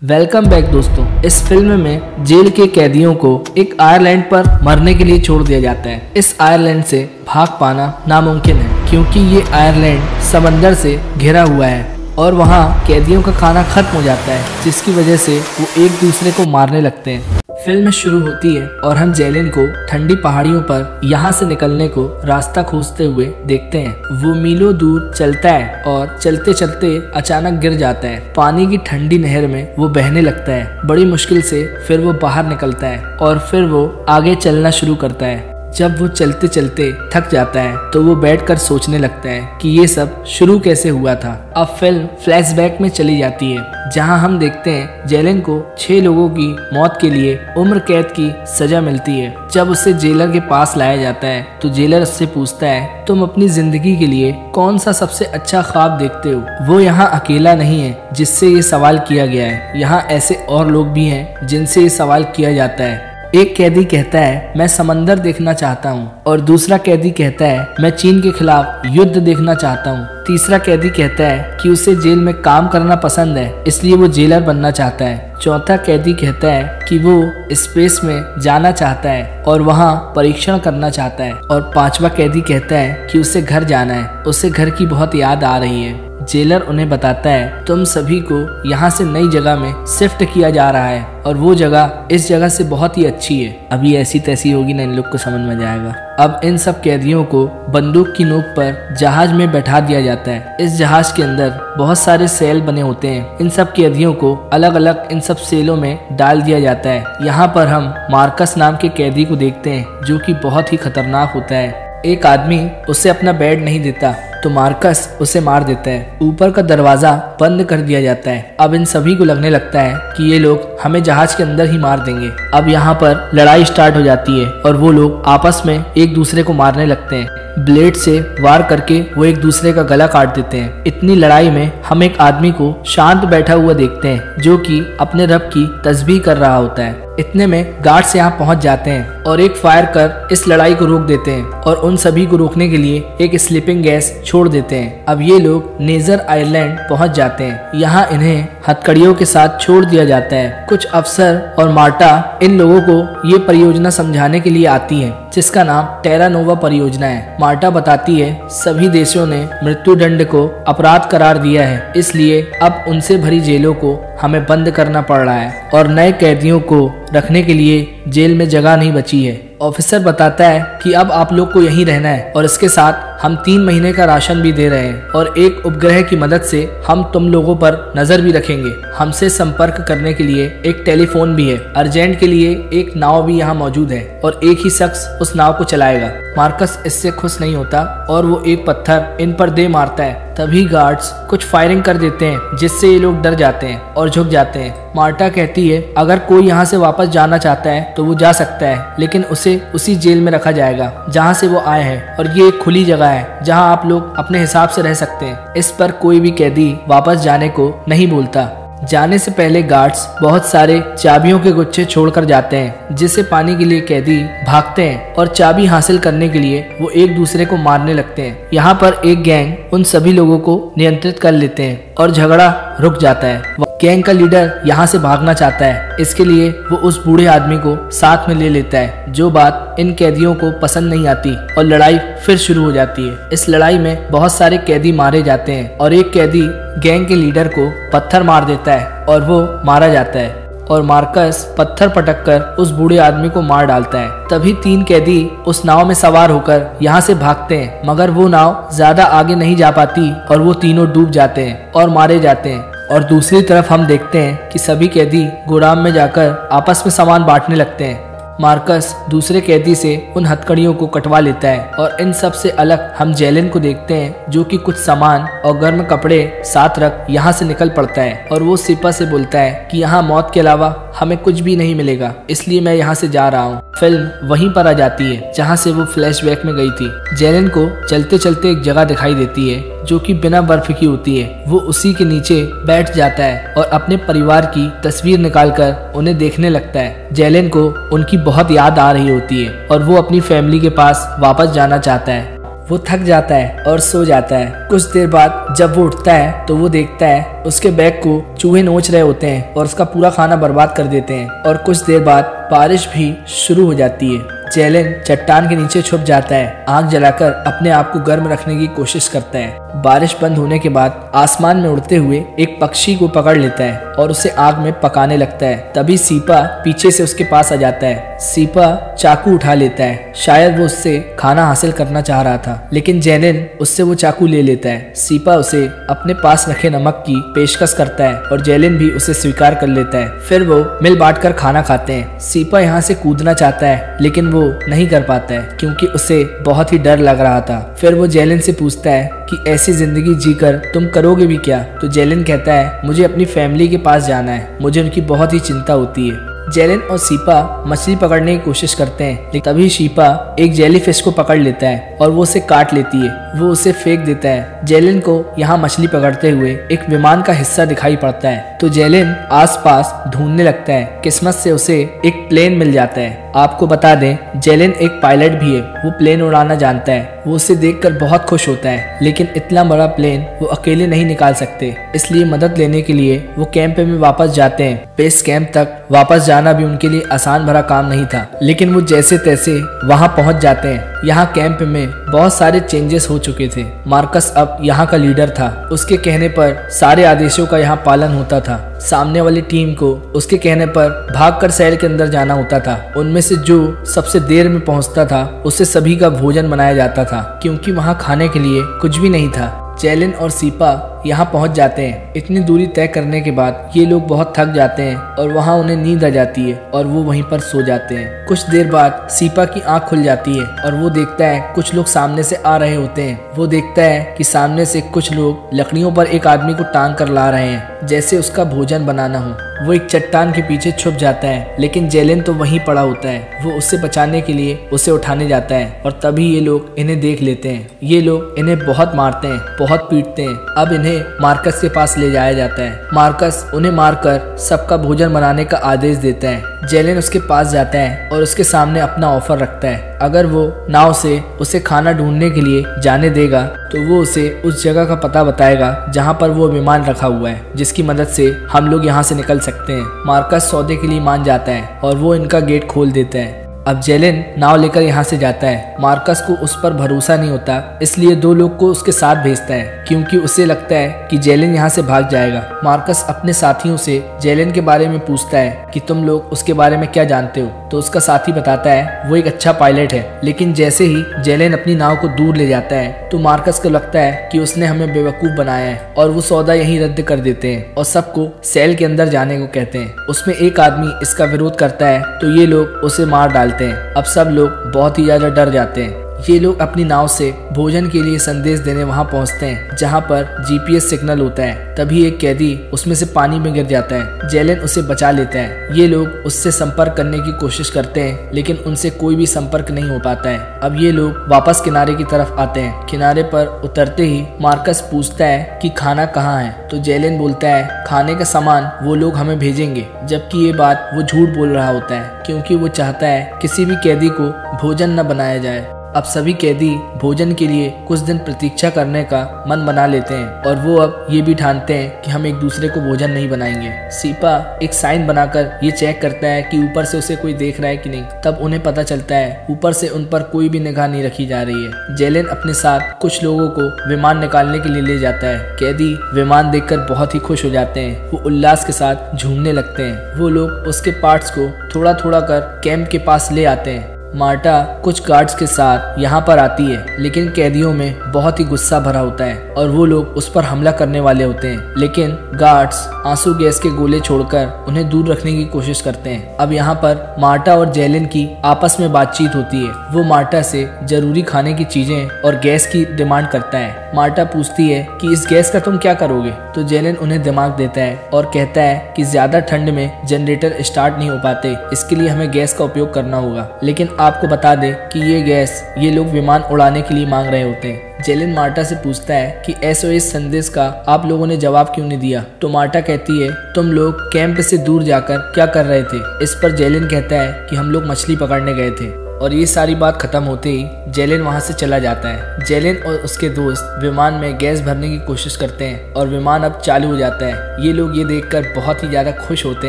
Welcome back दोस्तों। इस film में जेल के कैदियों को एक आयरलैंड पर मरने के लिए छोड़ दिया जाता है। इस आयरलैंड से भाग पाना नामुमकिन है क्योंकि ये आयरलैंड समंदर से घिरा हुआ है और वहाँ कैदियों का खाना खत्म हो जाता है, जिसकी वजह से वो एक दूसरे को मारने लगते हैं। फिल्म शुरू होती है और हम जेलिन को ठंडी पहाड़ियों पर यहाँ से निकलने को रास्ता खोजते हुए देखते हैं। वो मीलों दूर चलता है और चलते चलते अचानक गिर जाता है। पानी की ठंडी नहर में वो बहने लगता है। बड़ी मुश्किल से फिर वो बाहर निकलता है और फिर वो आगे चलना शुरू करता है। जब वो चलते चलते थक जाता है तो वो बैठकर सोचने लगता है कि ये सब शुरू कैसे हुआ था। अब फिल्म फ्लैशबैक में चली जाती है जहां हम देखते हैं जेलिन को 6 लोगों की मौत के लिए उम्र कैद की सजा मिलती है। जब उसे जेलर के पास लाया जाता है तो जेलर उससे पूछता है, तुम अपनी जिंदगी के लिए कौन सा सबसे अच्छा ख्वाब देखते हो? वो यहाँ अकेला नहीं है जिससे ये सवाल किया गया है, यहाँ ऐसे और लोग भी हैं जिनसे ये सवाल किया जाता है। एक कैदी कहता है मैं समंदर देखना चाहता हूँ और दूसरा कैदी कहता है मैं चीन के खिलाफ युद्ध देखना चाहता हूँ। तीसरा कैदी कहता है कि उसे जेल में काम करना पसंद है, इसलिए वो जेलर बनना चाहता है। चौथा कैदी कहता है कि वो स्पेस में जाना चाहता है और वहाँ परीक्षण करना चाहता है। और पांचवा कैदी कहता है कि उसे घर जाना है, उसे घर की बहुत याद आ रही है। जेलर उन्हें बताता है तुम सभी को यहाँ से नई जगह में शिफ्ट किया जा रहा है और वो जगह इस जगह से बहुत ही अच्छी है। अभी ऐसी तैसी होगी ना, इन लोग को समझ में जाएगा। अब इन सब कैदियों को बंदूक की नोक पर जहाज में बैठा दिया जाता है। इस जहाज के अंदर बहुत सारे सेल बने होते हैं। इन सब कैदियों को अलग अलग इन सब सेलों में डाल दिया जाता है। यहाँ पर हम मार्कस नाम के कैदी को देखते हैं जो कि बहुत ही खतरनाक होता है। एक आदमी उसे अपना बेड नहीं देता तो मार्कस उसे मार देता है। ऊपर का दरवाजा बंद कर दिया जाता है। अब इन सभी को लगने लगता है कि ये लोग हमें जहाज के अंदर ही मार देंगे। अब यहाँ पर लड़ाई स्टार्ट हो जाती है और वो लोग आपस में एक दूसरे को मारने लगते हैं। ब्लेड से वार करके वो एक दूसरे का गला काट देते हैं। इतनी लड़ाई में हम एक आदमी को शांत बैठा हुआ देखते हैं जो कि अपने रब की तस्बीह कर रहा होता है। इतने में गार्ड्स यहाँ पहुंच जाते हैं और एक फायर कर इस लड़ाई को रोक देते हैं और उन सभी को रोकने के लिए एक स्लीपिंग गैस छोड़ देते हैं। अब ये लोग नेजर आइलैंड पहुंच जाते हैं। यहाँ इन्हें हथकड़ियों के साथ छोड़ दिया जाता है। कुछ अफसर और मार्टा इन लोगों को ये परियोजना समझाने के लिए आती है जिसका नाम टेरा नोवा परियोजना है। मार्टा बताती है सभी देशों ने मृत्यु दंड को अपराध करार दिया है, इसलिए अब उनसे भरी जेलों को हमें बंद करना पड़ रहा है और नए कैदियों को रखने के लिए जेल में जगह नहीं बची है। ऑफिसर बताता है कि अब आप लोग को यहीं रहना है और इसके साथ हम 3 महीने का राशन भी दे रहे हैं और एक उपग्रह की मदद से हम तुम लोगों पर नजर भी रखेंगे। हमसे संपर्क करने के लिए एक टेलीफोन भी है। अर्जेंट के लिए एक नाव भी यहाँ मौजूद है और एक ही शख्स उस नाव को चलाएगा। मार्कस इससे खुश नहीं होता और वो एक पत्थर इन पर दे मारता है। तभी गार्ड्स कुछ फायरिंग कर देते हैं जिससे ये लोग डर जाते हैं और झुक जाते हैं। मार्टा कहती है अगर कोई यहाँ से वापस जाना चाहता है तो वो जा सकता है, लेकिन उसे उसी जेल में रखा जाएगा जहाँ से वो आए हैं और ये एक खुली जगह है जहाँ आप लोग अपने हिसाब से रह सकते हैं। इस पर कोई भी कैदी वापस जाने को नहीं बोलता। जाने से पहले गार्ड्स बहुत सारे चाबियों के गुच्छे छोड़कर जाते हैं जिसे पाने के लिए कैदी भागते हैं और चाबी हासिल करने के लिए वो एक दूसरे को मारने लगते हैं। यहाँ पर एक गैंग उन सभी लोगों को नियंत्रित कर लेते हैं और झगड़ा रुक जाता है। गैंग का लीडर यहाँ से भागना चाहता है, इसके लिए वो उस बूढ़े आदमी को साथ में ले लेता है, जो बात इन कैदियों को पसंद नहीं आती और लड़ाई फिर शुरू हो जाती है। इस लड़ाई में बहुत सारे कैदी मारे जाते हैं और एक कैदी गैंग के लीडर को पत्थर मार देता है और वो मारा जाता है और मार्कस पत्थर पटक कर उस बूढ़े आदमी को मार डालता है। तभी 3 कैदी उस नाव में सवार होकर यहाँ से भागते हैं, मगर वो नाव ज्यादा आगे नहीं जा पाती और वो तीनों डूब जाते हैं और मारे जाते हैं। और दूसरी तरफ हम देखते हैं कि सभी कैदी गोदाम में जाकर आपस में सामान बांटने लगते हैं। मार्कस दूसरे कैदी से उन हथकड़ियों को कटवा लेता है और इन सब से अलग हम जेलिन को देखते हैं जो कि कुछ सामान और गर्म कपड़े साथ रख यहाँ से निकल पड़ता है और वो सिपा से बोलता है कि यहाँ मौत के अलावा हमें कुछ भी नहीं मिलेगा, इसलिए मैं यहाँ से जा रहा हूँ। फिल्म वहीं पर आ जाती है जहाँ से वो फ्लैशबैक में गई थी। जेलिन को चलते चलते एक जगह दिखाई देती है जो कि बिना बर्फ की होती है। वो उसी के नीचे बैठ जाता है और अपने परिवार की तस्वीर निकालकर उन्हें देखने लगता है। जेलिन को उनकी बहुत याद आ रही होती है और वो अपनी फैमिली के पास वापस जाना चाहता है। वो थक जाता है और सो जाता है। कुछ देर बाद जब वो उठता है तो वो देखता है उसके बैग को चूहे नोच रहे होते हैं और उसका पूरा खाना बर्बाद कर देते हैं। और कुछ देर बाद बारिश भी शुरू हो जाती है। जेलन चट्टान के नीचे छुप जाता है, आग जलाकर अपने आप को गर्म रखने की कोशिश करता है। बारिश बंद होने के बाद आसमान में उड़ते हुए एक पक्षी को पकड़ लेता है और उसे आग में पकाने लगता है। तभी सीपा पीछे से उसके पास आ जाता है। सीपा चाकू उठा लेता है, शायद वो उससे खाना हासिल करना चाह रहा था, लेकिन जेलन उससे वो चाकू ले लेता है। सीपा उसे अपने पास रखे नमक की पेशकश करता है और जेलन भी उसे स्वीकार कर लेता है। फिर वो मिल बांट कर खाना खाते हैं। सीपा यहाँ से कूदना चाहता है लेकिन वो नहीं कर पाता है क्योंकि उसे बहुत ही डर लग रहा था। फिर वो जेलन से पूछता है कि ऐसी जिंदगी जीकर तुम करोगे भी क्या? तो जेलन कहता है मुझे अपनी फैमिली के पास जाना है, मुझे उनकी बहुत ही चिंता होती है। जेलन और सीपा मछली पकड़ने की कोशिश करते हैं, लेकिन तभी सीपा एक जेलीफिश को पकड़ लेता है और वो उसे काट लेती है। वो उसे फेंक देता है। जेलन को यहाँ मछली पकड़ते हुए एक विमान का हिस्सा दिखाई पड़ता है, तो जेलन आसपास ढूंढने लगता है। किस्मत से उसे एक प्लेन मिल जाता है। आपको बता दें, जेलन एक पायलट भी है, वो प्लेन उड़ाना जानता है। वो उसे देखकर बहुत खुश होता है, लेकिन इतना बड़ा प्लेन वो अकेले नहीं निकाल सकते, इसलिए मदद लेने के लिए वो कैंप में वापस जाते हैं। बेस कैंप तक वापस जाना भी उनके लिए आसान भरा काम नहीं था, लेकिन वो जैसे तैसे वहां पहुंच जाते हैं। यहाँ कैंप में बहुत सारे चेंजेस हो चुके थे। मार्कस अब यहाँ का लीडर था। उसके कहने पर सारे आदेशों का यहाँ पालन होता था। सामने वाली टीम को उसके कहने पर भागकर सेल के अंदर जाना होता था। उनमें से जो सबसे देर में पहुंचता था उससे सभी का भोजन बनाया जाता था, क्योंकि वहां खाने के लिए कुछ भी नहीं था। जेलन और सीपा यहाँ पहुंच जाते हैं। इतनी दूरी तय करने के बाद ये लोग बहुत थक जाते हैं और वहाँ उन्हें नींद आ जाती है और वो वहीं पर सो जाते हैं। कुछ देर बाद सीपा की आंख खुल जाती है और वो देखता है कुछ लोग सामने से आ रहे होते हैं। वो देखता है कि सामने से कुछ लोग लकड़ियों पर एक आदमी को टांग कर ला रहे हैं, जैसे उसका भोजन बनाना हो। वो एक चट्टान के पीछे छुप जाता है, लेकिन जेलन तो वहीं पड़ा होता है। वो उससे बचाने के लिए उसे उठाने जाता है और तभी ये लोग इन्हें देख लेते हैं। ये लोग इन्हें बहुत मारते हैं, बहुत पीटते हैं। अब इन्हें मार्कस के पास ले जाया जाता है। मार्कस उन्हें मारकर सबका भोजन बनाने का आदेश देता है। जेलन उसके पास जाता है और उसके सामने अपना ऑफर रखता है। अगर वो नाव से उसे खाना ढूंढने के लिए जाने देगा तो वो उसे उस जगह का पता बताएगा जहाँ पर वो विमान रखा हुआ है, जिसकी मदद से हम लोग यहाँ से निकल सकते हैं। मार्कस सौदे के लिए मान जाता है और वो इनका गेट खोल देता है। अब जेलन नाव लेकर यहाँ से जाता है। मार्कस को उस पर भरोसा नहीं होता, इसलिए दो लोग को उसके साथ भेजता है, क्योंकि उसे लगता है कि जेलन यहाँ से भाग जाएगा। मार्कस अपने साथियों से जेलन के बारे में पूछता है कि तुम लोग उसके बारे में क्या जानते हो, तो उसका साथी बताता है वो एक अच्छा पायलट है। लेकिन जैसे ही जेलन अपनी नाव को दूर ले जाता है तो मार्कस को लगता है कि उसने हमें बेवकूफ बनाया है और वो सौदा यहीं रद्द कर देते हैं और सबको सेल के अंदर जाने को कहते हैं। उसमें एक आदमी इसका विरोध करता है तो ये लोग उसे मार डालते हैं। अब सब लोग बहुत ही ज्यादा डर जाते हैं। ये लोग अपनी नाव से भोजन के लिए संदेश देने वहां पहुंचते हैं, जहां पर जीपीएस सिग्नल होता है। तभी एक कैदी उसमें से पानी में गिर जाता है। जेलन उसे बचा लेता है। ये लोग उससे संपर्क करने की कोशिश करते हैं, लेकिन उनसे कोई भी संपर्क नहीं हो पाता है। अब ये लोग वापस किनारे की तरफ आते हैं। किनारे पर उतरते ही मार्कस पूछता है कि खाना कहाँ है, तो जेलन बोलता है खाने का सामान वो लोग हमें भेजेंगे, जबकि ये बात वो झूठ बोल रहा होता है, क्योंकि वो चाहता है किसी भी कैदी को भोजन न बनाया जाए। अब सभी कैदी भोजन के लिए कुछ दिन प्रतीक्षा करने का मन बना लेते हैं और वो अब ये भी ठानते हैं कि हम एक दूसरे को भोजन नहीं बनाएंगे। सीपा एक साइन बनाकर ये चेक करता है कि ऊपर से उसे कोई देख रहा है कि नहीं। तब उन्हें पता चलता है ऊपर से उन पर कोई भी निगाह नहीं रखी जा रही है। जेलन अपने साथ कुछ लोगों को विमान निकालने के लिए ले जाता है। कैदी विमान देखकर बहुत ही खुश हो जाते हैं। वो उल्लास के साथ झूमने लगते हैं। वो लोग उसके पार्ट्स को थोड़ा थोड़ा कर कैंप के पास ले आते हैं। मार्टा कुछ गार्ड्स के साथ यहाँ पर आती है, लेकिन कैदियों में बहुत ही गुस्सा भरा होता है और वो लोग उस पर हमला करने वाले होते हैं। लेकिन गार्ड्स आंसू गैस के गोले छोड़कर उन्हें दूर रखने की कोशिश करते हैं। अब यहाँ पर मार्टा और जेलन की आपस में बातचीत होती है। वो मार्टा से जरूरी खाने की चीजें और गैस की डिमांड करता है। मार्टा पूछती है कि इस गैस का तुम क्या करोगे, तो जेलन उन्हें दिमाग देता है और कहता है कि ज्यादा ठंड में जनरेटर स्टार्ट नहीं हो पाते, इसके लिए हमें गैस का उपयोग करना होगा। लेकिन आपको बता दे कि ये गैस ये लोग विमान उड़ाने के लिए मांग रहे होते हैं। जेलन मार्टा से पूछता है कि SOS संदेश का आप लोगों ने जवाब क्यों नहीं दिया, तो मार्टा कहती है तुम लोग कैंप से दूर जाकर क्या कर रहे थे। इस पर जेलन कहता है कि हम लोग मछली पकड़ने गए थे और ये सारी बात खत्म होते ही जेलिन वहाँ से चला जाता है। जेलिन और उसके दोस्त विमान में गैस भरने की कोशिश करते हैं और विमान अब चालू हो जाता है। ये लोग ये देखकर बहुत ही ज्यादा खुश होते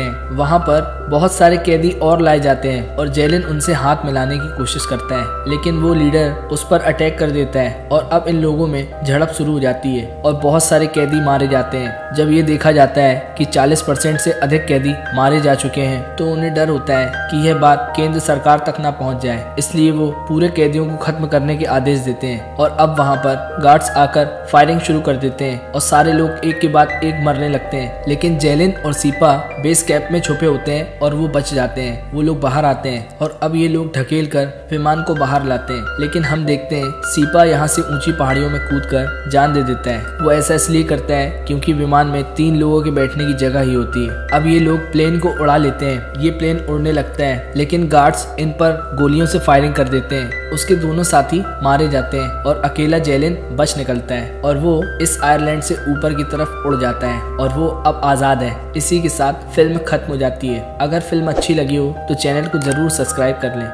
हैं। वहाँ पर बहुत सारे कैदी और लाए जाते हैं और जेलिन उनसे हाथ मिलाने की कोशिश करता है, लेकिन वो लीडर उस पर अटैक कर देता है और अब इन लोगों में झड़प शुरू हो जाती है और बहुत सारे कैदी मारे जाते हैं। जब ये देखा जाता है कि 40% से अधिक कैदी मारे जा चुके हैं तो उन्हें डर होता है कि यह बात केंद्र सरकार तक ना पहुंच जाए, इसलिए वो पूरे कैदियों को खत्म करने के आदेश देते हैं। और अब वहाँ पर गार्ड्स आकर फायरिंग शुरू कर देते हैं और सारे लोग एक के बाद एक मरने लगते हैं, लेकिन जेलिन और सीपा बेस कैंप में छुपे होते हैं और वो बच जाते हैं। वो लोग बाहर आते हैं और अब ये लोग ढकेल कर विमान को बाहर लाते हैं, लेकिन हम देखते हैं सीपा यहाँ से ऊंची पहाड़ियों में कूदकर जान दे देता है। वो ऐसा इसलिए करता है क्योंकि विमान में 3 लोगों के बैठने की जगह ही होती है। अब ये लोग प्लेन को उड़ा लेते हैं। ये प्लेन उड़ने लगता है, लेकिन गार्ड्स इन पर गोलियों से फायरिंग कर देते हैं। उसके दोनों साथी मारे जाते हैं और अकेला जेलिन बच निकलता है और वो इस आयरलैंड से ऊपर की तरफ उड़ जाता है और वो अब आज़ाद है। इसी के साथ फिल्म खत्म हो जाती है। अगर फिल्म अच्छी लगी हो तो चैनल को जरूर सब्सक्राइब कर लें।